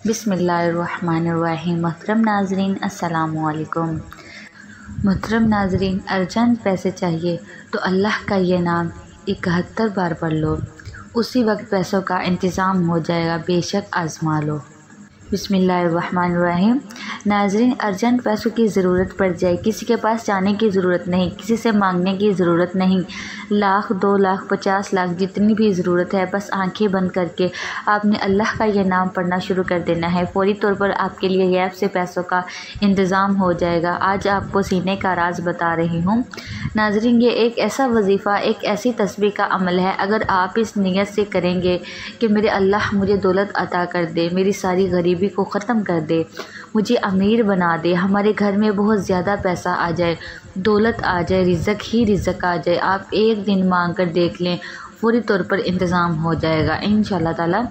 बिस्मिल्लाहिर्रहमानिर्रहीम। मोहतरम नाज़रीन अस्सलामु अलैकुम। मोहतरम नाज़रीन, अर्जेंट पैसे चाहिए तो अल्लाह का ये नाम 71 बार पढ़ लो, उसी वक्त पैसों का इंतज़ाम हो जाएगा, बेशक आज़मा लो। बिस्मिल्लाहिर्रहमानिर्रहीम। नाज़रीन, अर्जेंट पैसों की ज़रूरत पड़ जाए, किसी के पास जाने की ज़रूरत नहीं, किसी से मांगने की ज़रूरत नहीं। 1,00,000, 2,00,000, 50 लाख जितनी भी ज़रूरत है, बस आंखें बंद करके आपने अल्लाह का यह नाम पढ़ना शुरू कर देना है। फ़ौरी तौर पर आपके लिए गैब से पैसों का इंतज़ाम हो जाएगा। आज आपको सीने का राज बता रही हूँ। नाज़रीन, ये एक ऐसा वजीफ़ा, एक ऐसी तस्बीह का अमल है, अगर आप इस नीयत से करेंगे कि मेरे अल्लाह मुझे दौलत अता कर दे, मेरी सारी गरीबी को ख़त्म कर दे, मुझे अमीर बना दे, हमारे घर में बहुत ज़्यादा पैसा आ जाए, दौलत आ जाए, रिज़्क़ ही रिज़्क़ आ जाए, आप एक दिन मांग कर देख लें, पूरी तौर पर इंतज़ाम हो जाएगा इंशाअल्लाह ताला।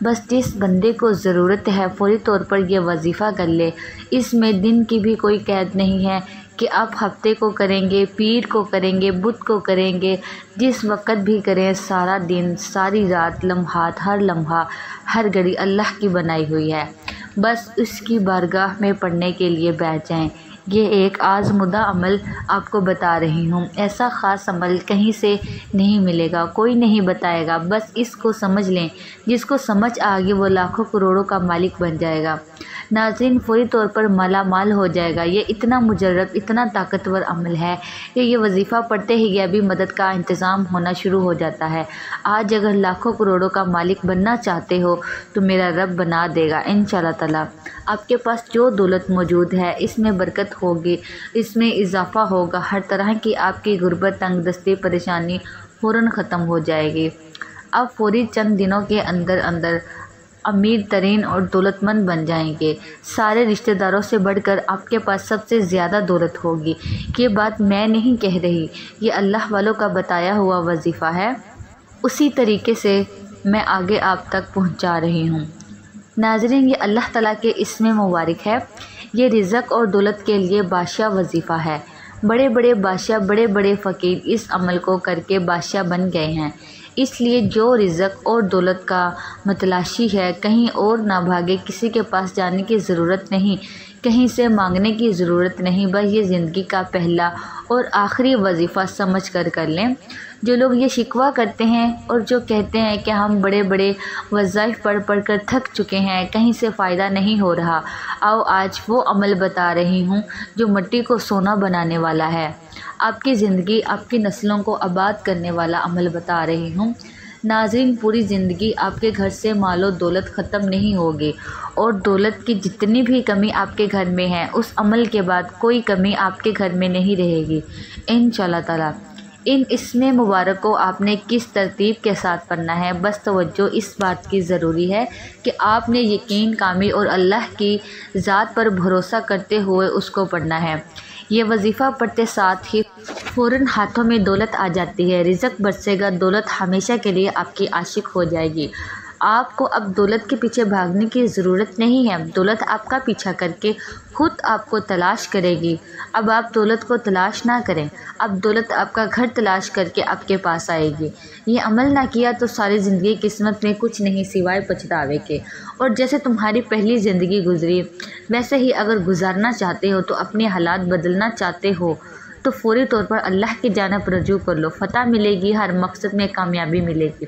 बस जिस बंदे को ज़रूरत है फ़ौरी तौर पर यह वजीफ़ा कर ले। इसमें दिन की भी कोई कैद नहीं है कि आप हफ्ते को करेंगे, पीर को करेंगे, बुध को करेंगे, जिस वक़्त भी करें, सारा दिन, सारी रात, लम्हात, हर लम्हा, हर घड़ी अल्लाह की बनाई हुई है। बस उसकी बारगाह में पढ़ने के लिए बैठ जाएं। ये एक आज़मुदा अमल आपको बता रही हूँ। ऐसा ख़ास अमल कहीं से नहीं मिलेगा, कोई नहीं बताएगा, बस इसको समझ लें। जिसको समझ आ गई वो लाखों करोड़ों का मालिक बन जाएगा। नाज़रीन, फ़ौरी तौर पर माला माल हो जाएगा। ये इतना मुजर्रब, इतना ताकतवर अमल है कि ये वजीफ़ा पढ़ते ही गैबी मदद का इंतज़ाम होना शुरू हो जाता है। आज अगर लाखों करोड़ों का मालिक बनना चाहते हो तो मेरा रब बना देगा इंशाअल्लाह ताला। आपके पास जो दौलत मौजूद है इसमें बरकत होगी, इसमें इजाफ़ा होगा, हर तरह की आपकी गुर्बत, तंगदस्ती, परेशानी फ़ौरन ख़त्म हो जाएगी। अब फ़ौरी चंद दिनों के अंदर अंदर अमीर तरीन और दौलतमंद बन जाएंगे। सारे रिश्तेदारों से बढ़कर आपके पास सबसे ज़्यादा दौलत होगी। ये बात मैं नहीं कह रही, ये अल्लाह वालों का बताया हुआ वजीफ़ा है, उसी तरीके से मैं आगे आप तक पहुंचा रही हूं। नाज़रीन, ये अल्लाह ताला के इसमें मुबारक है। ये रिज़्क़ और दौलत के लिए बादशाह वजीफ़ा है। बड़े बड़े बादशाह, बड़े बड़े फ़कीर इस अमल को करके बादशाह बन गए हैं। इसलिए जो रिज़्क़ और दौलत का मतलाशी है, कहीं और ना भागे, किसी के पास जाने की ज़रूरत नहीं, कहीं से मांगने की ज़रूरत नहीं। बस ये ज़िंदगी का पहला और आखिरी वजीफ़ा समझ कर लें। जो लोग ये शिकवा करते हैं और जो कहते हैं कि हम बड़े बड़े वज़ाइफ पढ़ कर थक चुके हैं, कहीं से फ़ायदा नहीं हो रहा, आओ आज वो अमल बता रही हूँ जो मिट्टी को सोना बनाने वाला है। आपकी ज़िंदगी, आपकी नस्लों को आबाद करने वाला अमल बता रही हूँ। नाज़रीन, पूरी ज़िंदगी आपके घर से मालो दौलत ख़त्म नहीं होगी, और दौलत की जितनी भी कमी आपके घर में है, उस अमल के बाद कोई कमी आपके घर में नहीं रहेगी इंशाअल्लाह ताला। इसमें मुबारक को आपने किस तरतीब के साथ पढ़ना है, बस तवज्जो इस बात की ज़रूरी है कि आपने यकीन कामिल और अल्लाह की ज़ात पर भरोसा करते हुए उसको पढ़ना है। ये वजीफ़ा पढ़ते साथ ही फ़ौरन हाथों में दौलत आ जाती है, रिज़्क़ बरसेगा, दौलत हमेशा के लिए आपकी आशिक हो जाएगी। आपको अब दौलत के पीछे भागने की ज़रूरत नहीं है, दौलत आपका पीछा करके खुद आपको तलाश करेगी। अब आप दौलत को तलाश ना करें, अब दौलत आपका घर तलाश करके आपके पास आएगी। ये अमल ना किया तो सारी ज़िंदगी किस्मत में कुछ नहीं सिवाय पछतावे के। और जैसे तुम्हारी पहली ज़िंदगी गुजरी, वैसे ही अगर गुजारना चाहते हो, तो अपने हालात बदलना चाहते हो तो फ़ौरी तौर पर अल्लाह की जानिब रजू कर लो। फ़तह मिलेगी, हर मकसद में कामयाबी मिलेगी,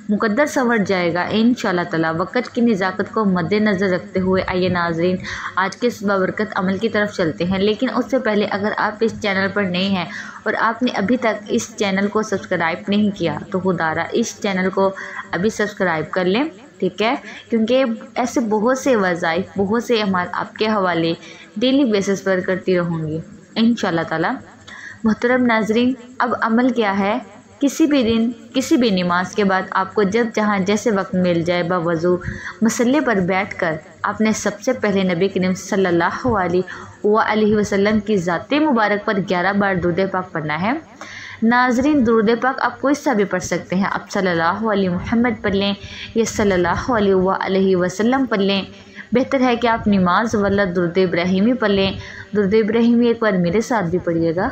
मुकद्दर संवर जाएगा इंशाअल्लाह ताला। वक़्त की नज़ाकत को मद्देनज़र रखते हुए आइए नाज़रीन, आज के इस बाबरकत अमल की तरफ चलते हैं। लेकिन उससे पहले अगर आप इस चैनल पर नए हैं और आपने अभी तक इस चैनल को सब्सक्राइब नहीं किया, तो खुदारा इस चैनल को अभी सब्सक्राइब कर लें, ठीक है, क्योंकि ऐसे बहुत से वज़ाइफ, बहुत से अमाल आपके हवाले डेली बेसिस पर करती रहूँगी इंशाअल्लाह ताला। मोहतरम नाज़रीन, अब अमल क्या है, किसी भी दिन, किसी भी नमाज के बाद आपको जब जहाँ जैसे वक्त मिल जाए, बावज़ू मसल्ले पर बैठकर आपने सबसे पहले नबी करीम सल्लल्लाहु अलैहि वसल्लम की ज़ाते मुबारक पर 11 बार दुरूद पाक पढ़ना है। नाज़रीन, दुरूद पाक आप कोई सा भी पढ़ सकते हैं। आप सल्लल्लाहु अलैहि मुहम्मद पढ़ लें या सल्लल्लाहु अलैहि वसल्लम पढ़ लें। बेहतर है कि आप नमाज वाला दुरूद इब्राहिमी पढ़ लें। दुरूद इब्राहिमी एक बार मेरे साथ भी पढ़िएगा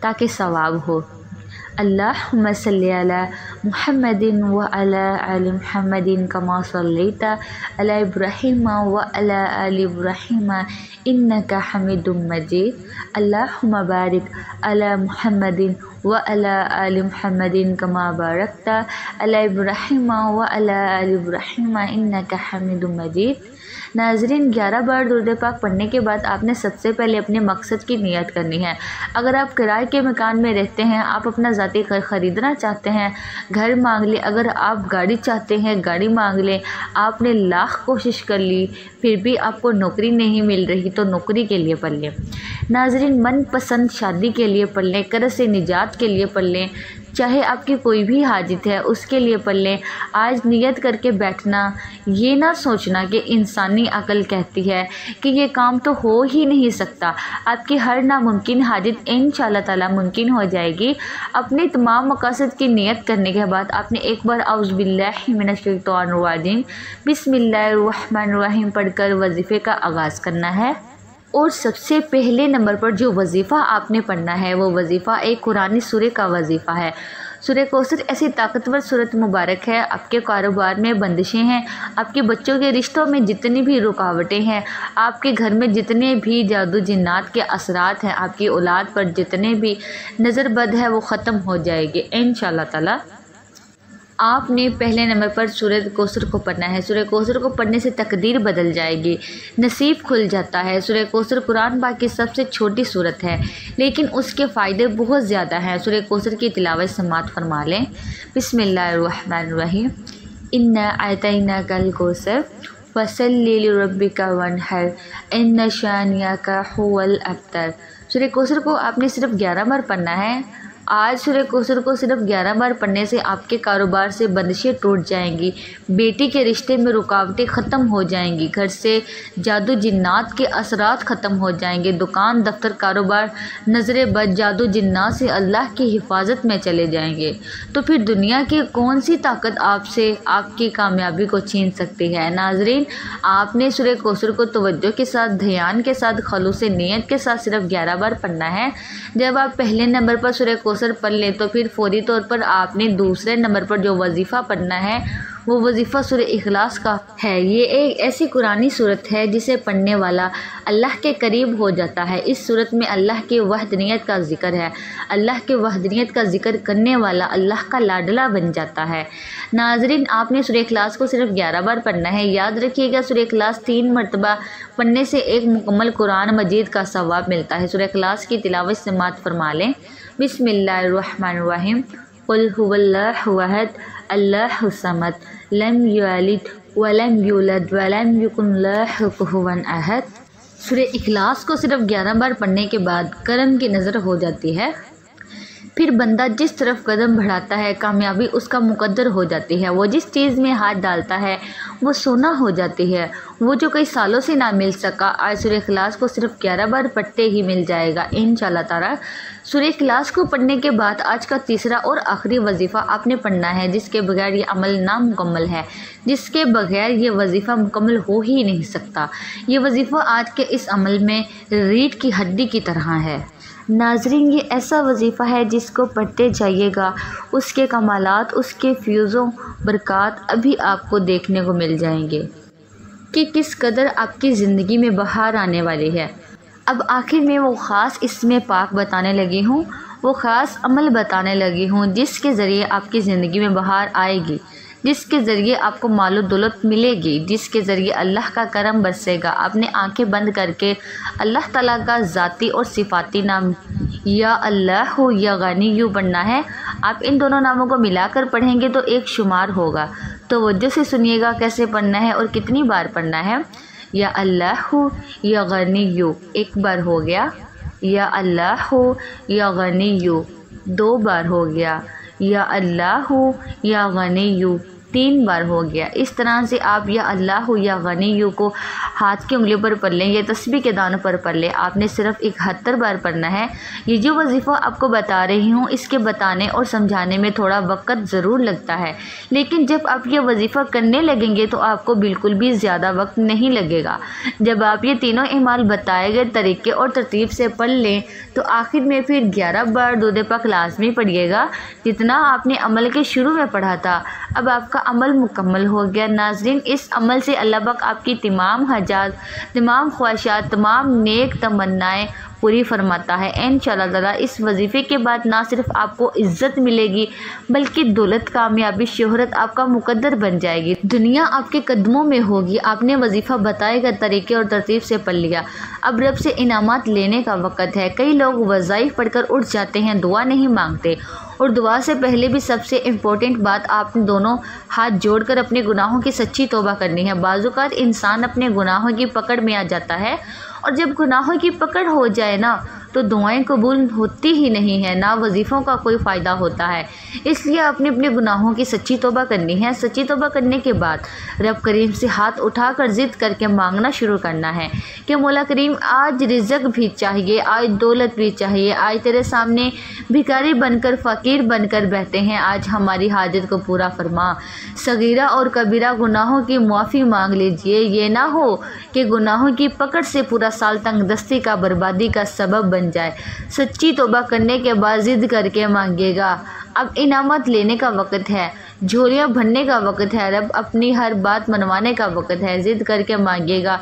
ताकि सवाब हो। अल्लाहुम्मा सल्ली अला मुहम्मदिन व अला आलि मुहम्मदिन कमा सल्लैता अला इब्राहीम व अला आलि इब्राहीम इन्नका हमीदुम मजीद। अल्लाहुम्मा बारिक अला मुहम्मदिन व अला आलि मुहम्मदिन कमा बारकता अला इब्राहीम व अला आलि इब्राहीम इन्नका हमीदुम मजीद। नाज़रीन, 11 बार दुरूद पाक पढ़ने के बाद आपने सबसे पहले अपने मकसद की नियत करनी है। अगर आप किराए के मकान में रहते हैं, आप अपना ज़ाती घर ख़रीदना चाहते हैं, घर मांग ले। अगर आप गाड़ी चाहते हैं, गाड़ी मांग लें। आपने लाख कोशिश कर ली फिर भी आपको नौकरी नहीं मिल रही तो नौकरी के लिए पढ़ लें। नाज़रीन, मनपसंद शादी के लिए पढ़ लें, कर्ज़ से निजात के लिए पढ़ लें, चाहे आपकी कोई भी हाजित है उसके लिए पढ़ लें। आज नियत करके बैठना, ये ना सोचना कि इंसानी अकल कहती है कि ये काम तो हो ही नहीं सकता। आपकी हर नामुमकिन हाजित इंशाअल्लाह ताला मुमकिन हो जाएगी। अपने तमाम मकासद की नियत करने के बाद आपने एक बार औज़ु बिल्लाहि मिनश शैतानिर रजीम बिस्मिल्लाहिर रहमानिर रहीम पढ़कर वजीफ़े का आगाज़ करना है। और सबसे पहले नंबर पर जो वजीफ़ा आपने पढ़ना है वो वजीफ़ा एक कुरानी सूरह का वजीफ़ा है। सूरह कौसर ऐसी ताकतवर सूरत मुबारक है। आपके कारोबार में बंदिशें हैं, आपके बच्चों के रिश्तों में जितनी भी रुकावटें हैं, आपके घर में जितने भी जादू जिन्नात के असरात हैं, आपकी औलाद पर जितने भी नज़र बद है वो ख़त्म हो जाएगी इंशाअल्लाह ताला। आपने पहले नंबर पर सूरह कौसर को पढ़ना है। सूरह कौसर को पढ़ने से तकदीर बदल जाएगी, नसीब खुल जाता है। सूरह कौसर कुरान पाक की सबसे छोटी सूरत है लेकिन उसके फ़ायदे बहुत ज़्यादा हैं। सूरह कौसर की तिलावत समाअत फरमा लें। बिस्मिल्लाहिर्रहमानिर्रहीम। इन्ना अतैनाकल कौसर फसल्लि लिरब्बिका वन्हर इन्ना शानिअका हुवल अब्तर। सूरह कौसर को आपने सिर्फ 11 बार पढ़ना है। आज सूरह कौसर को सिर्फ 11 बार पढ़ने से आपके कारोबार से बंदिशें टूट जाएंगी, बेटी के रिश्ते में रुकावटें ख़त्म हो जाएंगी, घर से जादू जिन्नात के असरात ख़त्म हो जाएंगे, दुकान दफ्तर कारोबार नज़रे बद जादू जिन्नात से अल्लाह की हिफाजत में चले जाएंगे। तो फिर दुनिया की कौन सी ताकत आपसे आपकी कामयाबी को छीन सकती है। नाज़रीन, आपने सूरह कौसर को तवज्जो के साथ, ध्यान के साथ, खलूस नियत के साथ सिर्फ 11 बार पढ़ना है। जब आप पहले नंबर पर सूरह कौसर पढ़ लें तो फिर फौरी तौर पर आपने दूसरे नंबर पर जो वजीफ़ा पढ़ना है वो वजीफ़ा सूरह इखलास का है। ये एक ऐसी कुरानी सूरत है जिसे पढ़ने वाला अल्लाह के करीब हो जाता है। इस सूरत में अल्लाह की वहदनियत का जिक्र है। अल्लाह के वहदनियत का जिक्र करने वाला अल्लाह का लाडला बन जाता है। नाज़रीन, आपने सूरह इखलास को सिर्फ 11 बार पढ़ना है। याद रखिएगा, सूरह इखलास 3 मरतबा पढ़ने से एक मुकम्मल कुरान मजीद का सवाब मिलता है। सूरह इखलास की तिलावत समाअत फरमा लें। बिस्मिल्लाहिर्रहमानिर्रहीम। कुल हुवल्लाहु अहद अल्लाहु समद लम यलिद वलम यूलद वलम यकुन लहु कुफुवन अहद। सूरह इखलास को सिर्फ 11 बार पढ़ने के बाद करम की नज़र हो जाती है। फिर बंदा जिस तरफ कदम बढ़ाता है कामयाबी उसका मुकद्दर हो जाती है। वो जिस चीज़ में हाथ डालता है वो सोना हो जाती है। वो जो कई सालों से ना मिल सका आज सूरह इखलास को सिर्फ 11 बार पढ़ते ही मिल जाएगा इंशाअल्लाह ताला। सूरह इखलास को पढ़ने के बाद आज का तीसरा और आखिरी वजीफ़ा आपने पढ़ना है, जिसके बगैर ये अमल नामुकम्मल है, जिसके बगैर ये वजीफ़ा मुकम्मल हो ही नहीं सकता। ये वजीफ़ा आज के इस अमल में रीढ़ की हड्डी की तरह है। नाज़रीन, ये ऐसा वजीफ़ा है जिसको पढ़ते जाइएगा, उसके कमालात, उसके फ्यूज़ों बरक़ात अभी आपको देखने को मिल जाएंगे कि किस कदर आपकी ज़िंदगी में बहार आने वाली है। अब आखिर में वो ख़ास इसमें पाक बताने लगी हूँ, वो ख़ास अमल बताने लगी हूँ जिसके ज़रिए आपकी ज़िंदगी में बहार आएगी, जिसके ज़रिए आपको मालो दौलत मिलेगी, जिसके ज़रिए अल्लाह का करम बरसेगा। आपने आंखें बंद करके अल्लाह ताला का ज़ाती और सिफ़ाती नाम या अल्लाह हो या गनी यू पढ़ना है। आप इन दोनों नामों को मिलाकर पढ़ेंगे तो एक शुमार होगा। तो वजह से सुनिएगा कैसे पढ़ना है और कितनी बार पढ़ना है। या अल्लाह हो या गनी यू एक बार हो गया, या अल्लाह हो या गनी यू 2 बार हो गया, या अल्लाह हो या गनी यू 3 बार हो गया। इस तरह से आप या अल्लाह या गनी को हाथ की उंगलियों पर पढ़ लें या तस्बीह के दानों पर पढ़ लें। आपने सिर्फ 71 बार पढ़ना है। ये जो वजीफ़ा आपको बता रही हूँ इसके बताने और समझाने में थोड़ा वक्त ज़रूर लगता है, लेकिन जब आप ये वजीफ़ा करने लगेंगे तो आपको बिल्कुल भी ज़्यादा वक्त नहीं लगेगा। जब आप ये तीनों इमाल बताए गए तरीके और तरतीब से पढ़ लें तो आखिर में फिर 11 बार दूध पाक लाजमी पढ़िएगा, जितना आपने अमल के शुरू में पढ़ा था। अब आपका अमल मुकम्मल हो गया। नाज़रीन, इस अमल से अल्लाह पाक आपकी तमाम हाजात, तमाम ख्वाहिशात, तमाम नेक तमन्नाएँ पूरी फरमाता है। इंशाअल्लाह ताला इस वजीफ़े के बाद ना सिर्फ आपको इज़्ज़त मिलेगी बल्कि दौलत, कामयाबी, शोहरत आपका मुकद्दर बन जाएगी। दुनिया आपके कदमों में होगी। आपने वजीफ़ा बताए गए तरीके और तरतीब से पढ़ लिया। अब रब से इनामात लेने का वक़्त है। कई लोग वज़ाइफ पढ़कर उठ जाते हैं, दुआ नहीं मांगते। और दुआ से पहले भी सबसे इम्पोर्टेंट बात, आपने दोनों हाथ जोड़कर अपने गुनाहों की सच्ची तौबा करनी है। बाज़-औक़ात इंसान अपने गुनाहों की पकड़ में आ जाता है और जब गुनाहों की पकड़ हो जाए ना तो दुआएं कबूल होती ही नहीं है, ना वजीफ़ों का कोई फ़ायदा होता है। इसलिए आपने अपने गुनाहों की सच्ची तौबा करनी है। सच्ची तौबा करने के बाद रब करीम से हाथ उठाकर ज़िद करके मांगना शुरू करना है कि मौला करीम आज रिज़्क़ भी चाहिए, आज दौलत भी चाहिए, आज तेरे सामने भिखारी बनकर, फ़कीर बनकर बैठे हैं, आज हमारी हाजत को पूरा फरमा। सगीरा और कबीरा गुनाहों की मुआफ़ी मांग लीजिए। ये ना हो कि गुनाहों की पकड़ से पूरा साल तंगदस्ती का, बर्बादी का सबब बन जाए। सच्ची तौबा करने के बाद ज़िद करके मांगेगा। अब इनामत लेने का वक़्त है, झोलियाँ भरने का वक़्त है, रब अपनी हर बात मनवाने का वक़्त है। ज़िद करके मांगेगा।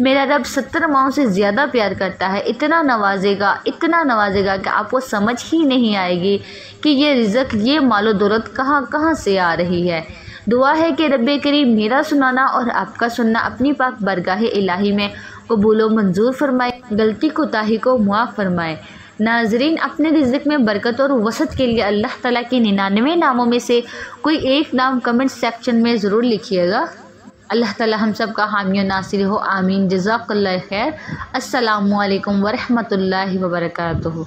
मेरा रब 70 माओं से ज़्यादा प्यार करता है। इतना नवाजेगा कि आपको समझ ही नहीं आएगी कि ये रिज़्क़, ये मालो दौलत कहाँ कहाँ से आ रही है। दुआ है कि रब्बे करीम मेरा सुनाना और आपका सुनना अपनी पाक बरगाह इलाही में कबूल व मंजूर फरमाए, गलती कोताही को मुआफ़ फरमाए। नाजरीन, अपने रिज़्क़ में बरकत और वसअत के लिए अल्लाह ताला के 99 नामों में से कोई एक नाम कमेंट सेक्शन में ज़रूर लिखिएगा। अल्लाह ताला हम सब का हामी और नासिर हो। आमीन। जज़ाकल्लाह खैर। अस्सलामु अलैकुम वरहमतुल्लाहि वबरकातुहू।